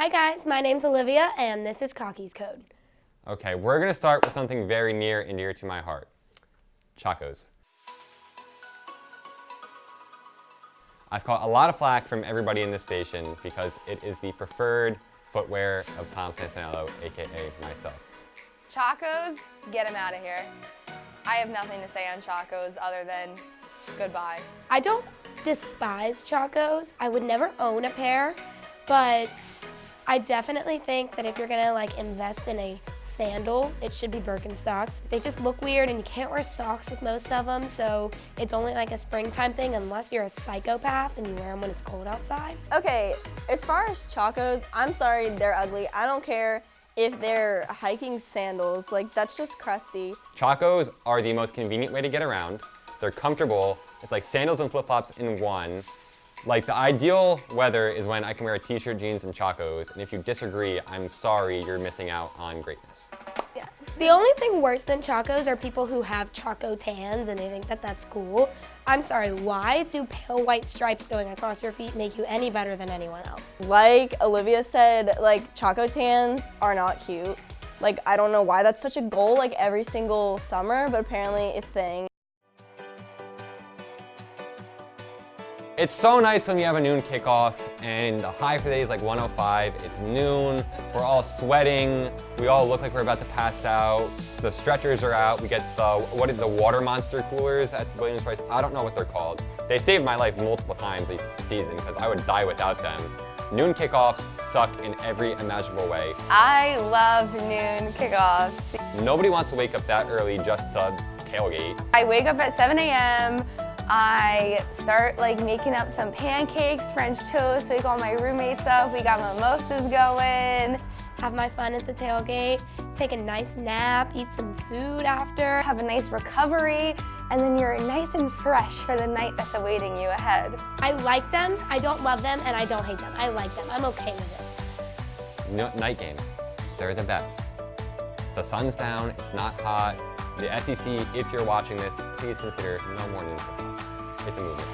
Hi guys, my name's Olivia and this is Cocky's Code. Okay, we're gonna start with something very near and dear to my heart. Chacos. I've caught a lot of flack from everybody in this station because it is the preferred footwear of Tom Santinello, aka myself. Chacos, get him out of here. I have nothing to say on Chacos other than goodbye. I don't despise Chacos. I would never own a pair, but I definitely think that if you're gonna invest in a sandal, it should be Birkenstocks. They just look weird and you can't wear socks with most of them, so it's only like a springtime thing unless you're a psychopath and you wear them when it's cold outside. Okay, as far as Chacos, I'm sorry, they're ugly. I don't care if they're hiking sandals, that's just crusty. Chacos are the most convenient way to get around. They're comfortable. It's like sandals and flip-flops in one. The ideal weather is when I can wear a t-shirt, jeans, and Chacos, and if you disagree, I'm sorry, you're missing out on greatness. Yeah. The only thing worse than Chacos are people who have Chaco tans and they think that that's cool. I'm sorry, why do pale white stripes going across your feet make you any better than anyone else? Like Olivia said, Chaco tans are not cute. I don't know why that's such a goal every single summer, but apparently it's a thing. It's so nice when we have a noon kickoff and the high for the day is 105. It's noon, we're all sweating, we all look like we're about to pass out. The stretchers are out, we get the water monster coolers at Williams Price. I don't know what they're called. They saved my life multiple times this season because I would die without them. Noon kickoffs suck in every imaginable way. I love noon kickoffs. Nobody wants to wake up that early just to tailgate. I wake up at 7 a.m. I start making up some pancakes, French toast, wake all my roommates up, we got mimosas going. Have my fun at the tailgate, take a nice nap, eat some food after. Have a nice recovery, and then you're nice and fresh for the night that's awaiting you ahead. I like them, I don't love them, and I don't hate them. I like them, I'm okay with No, night games, they're the best. The sun's down, it's not hot. The SEC, if you're watching this, please consider no more noon kickoffs. It's a movement.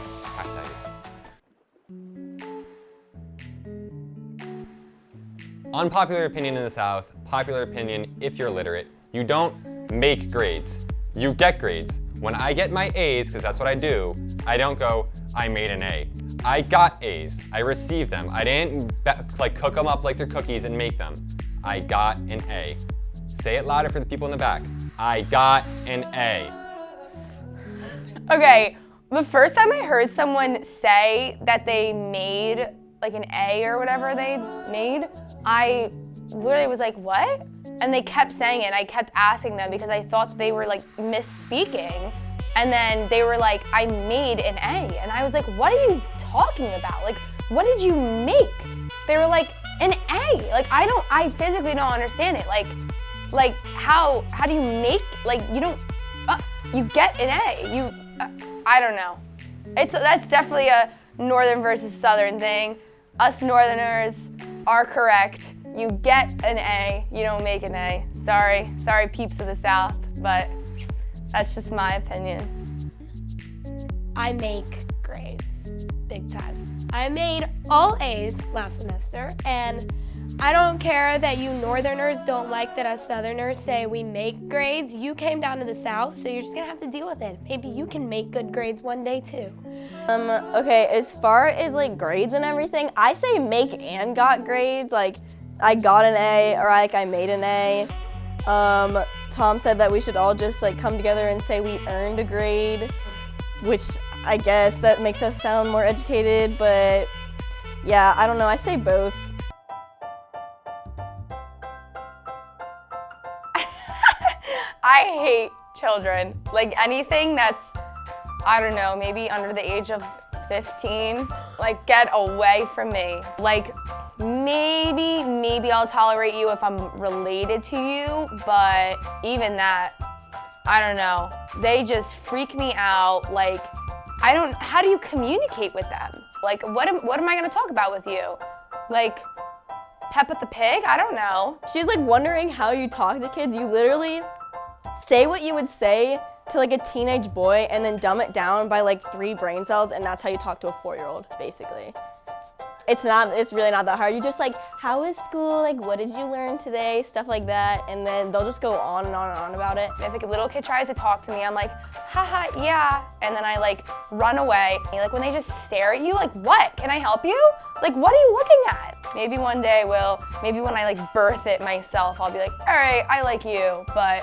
#. Unpopular opinion in the South, popular opinion if you're literate. You don't make grades. You get grades. When I get my A's, because that's what I do, I don't go, I made an A. I got A's. I received them. I didn't cook them up like they're cookies and make them. I got an A. Say it louder for the people in the back. I got an A. Okay, the first time I heard someone say that they made an A or whatever they made, I literally was like, what? And they kept saying it, I kept asking them because I thought they were misspeaking. And then they were like, I made an A. And I was like, what are you talking about? What did you make? They were like, an A. I physically don't understand it. How do you make, you get an A. I don't know. That's definitely a northern versus southern thing. Us northerners are correct. You get an A, you don't make an A. Sorry peeps of the South, but that's just my opinion. I make grades, big time. I made all A's last semester, and I don't care that you northerners don't like that us southerners say we make grades. You came down to the South, so you're just gonna have to deal with it. Maybe you can make good grades one day too. Okay, as far as grades and everything, I say make and got grades. I got an A or I made an A. Tom said that we should all just come together and say we earned a grade, which I guess that makes us sound more educated, but yeah, I don't know, I say both. I hate children. Anything that's, I don't know, maybe under the age of 15, get away from me. Maybe I'll tolerate you if I'm related to you, but even that, I don't know. They just freak me out. How do you communicate with them? What am I gonna talk about with you? Peppa the Pig? I don't know. She's wondering how you talk to kids. You literally say what you would say to a teenage boy and then dumb it down by 3 brain cells, and that's how you talk to a 4-year-old, basically. it's really not that hard. You just like, how is school? Like, what did you learn today? Stuff like that. And then they'll just go on and on and on about it. If like a little kid tries to talk to me, I'm like, haha, yeah. And then I like run away. Like when they just stare at you, like, what? Can I help you? Like, what are you looking at? Maybe one day I will. Maybe when I like birth it myself, I'll be like, all right, I like you. But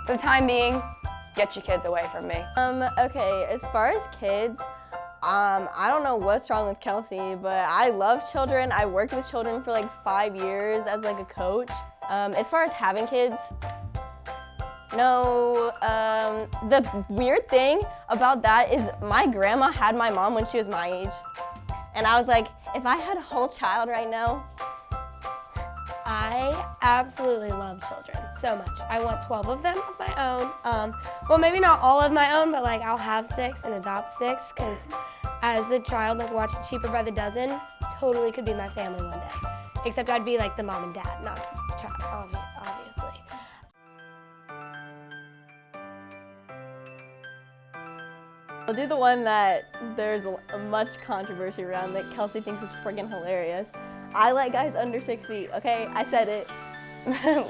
for the time being, get your kids away from me. Okay, as far as kids, I don't know what's wrong with Kelsey, but I love children. I worked with children for like 5 years as like a coach. As far as having kids, no. The weird thing about that is my grandma had my mom when she was my age. And I was like, if I had a whole child right now. I absolutely love children so much. I want 12 of them of my own. Well, maybe not all of my own, but like I'll have 6 and adopt 6, because as a child, like watching Cheaper by the Dozen, totally could be my family one day. Except I'd be like the mom and dad, not the child, obviously. I'll do the one that there's much controversy around that Kelsey thinks is friggin' hilarious. I like guys under 6 feet, okay? I said it.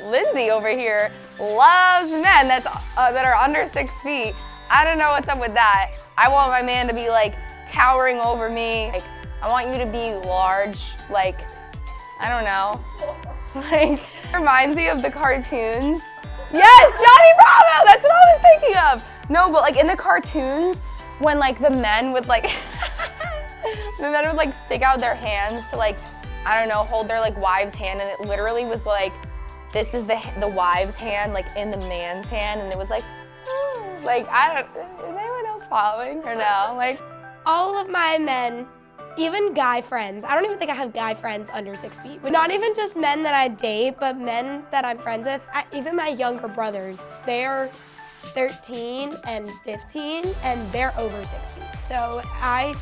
Lindsay over here loves men that are under 6 feet. I don't know what's up with that. I want my man to be like towering over me. Like, I want you to be large, like, I don't know. Like, reminds me of the cartoons. Yes, Johnny Bravo, that's what I was thinking of. No, but like in the cartoons, when like the men would like, stick out their hands to like, I don't know, hold their like wife's hand, and it literally was like, this is the wife's hand like in the man's hand, and it was like, like, is anyone else following or no? Like, All of my men, even guy friends, I don't even think I have guy friends under 6 feet. But not even just men that I date, but men that I'm friends with. Even my younger brothers, they're 13 and 15, and they're over 6 feet. So I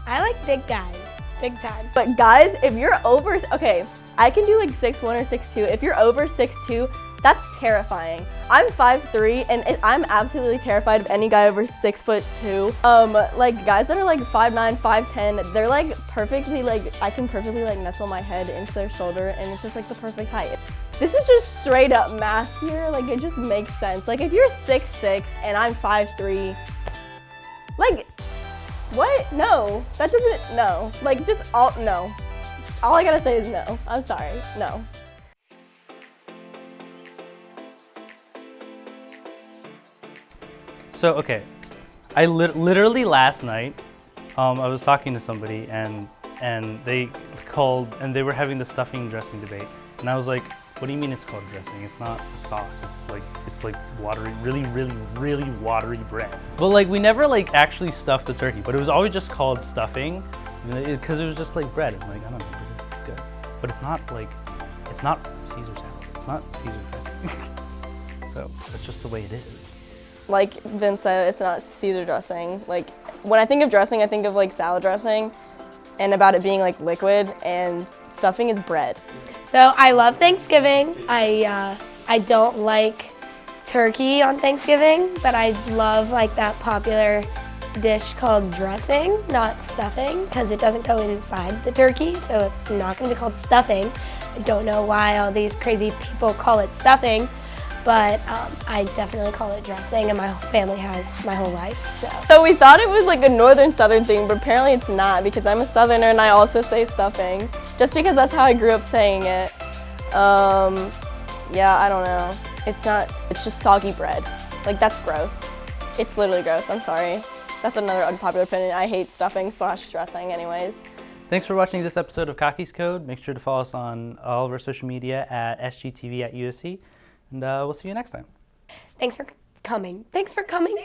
like big guys. Big time. But guys, if you're over, okay, I can do like 6'1" or 6'2". If you're over 6'2", that's terrifying. I'm 5'3", and I'm absolutely terrified of any guy over 6'2". Like guys that are like 5'9", 5'10", they're like perfectly like, I can perfectly like nestle my head into their shoulder, and it's just like the perfect height. This is just straight up math here, like it just makes sense. Like if you're 6'6" and I'm 5'3", like, what? No, that doesn't, no. Like no. All I gotta say is no. I'm sorry, no. So, okay, I literally last night, I was talking to somebody and they called, and they were having the stuffing dressing debate. And I was like, what do you mean it's called dressing? It's not a sauce, it's like watery, really watery bread. But like, we never like actually stuffed the turkey, but it was always just called stuffing, because it was just like bread. And like, I don't know, it's good. But it's not Caesar salad, it's not Caesar dressing. So, that's just the way it is. Like Vince said, it's not Caesar dressing. Like, when I think of dressing, I think of like salad dressing, and about it being like liquid, and stuffing is bread. So I love Thanksgiving. I don't like turkey on Thanksgiving, but I love like that popular dish called dressing, not stuffing, because it doesn't go inside the turkey, so it's not going to be called stuffing. I don't know why all these crazy people call it stuffing, but I definitely call it dressing, and my family has my whole life, so. So we thought it was like a northern southern thing, but apparently it's not, because I'm a southerner and I also say stuffing, just because that's how I grew up saying it. Yeah, I don't know. It's not, it's just soggy bread. Like, that's gross. It's literally gross, I'm sorry. That's another unpopular opinion. I hate stuffing / dressing anyways. Thanks for watching this episode of Cocky's Code. Make sure to follow us on all of our social media at SGTV at USC, and we'll see you next time. Thanks for coming. Thanks for coming.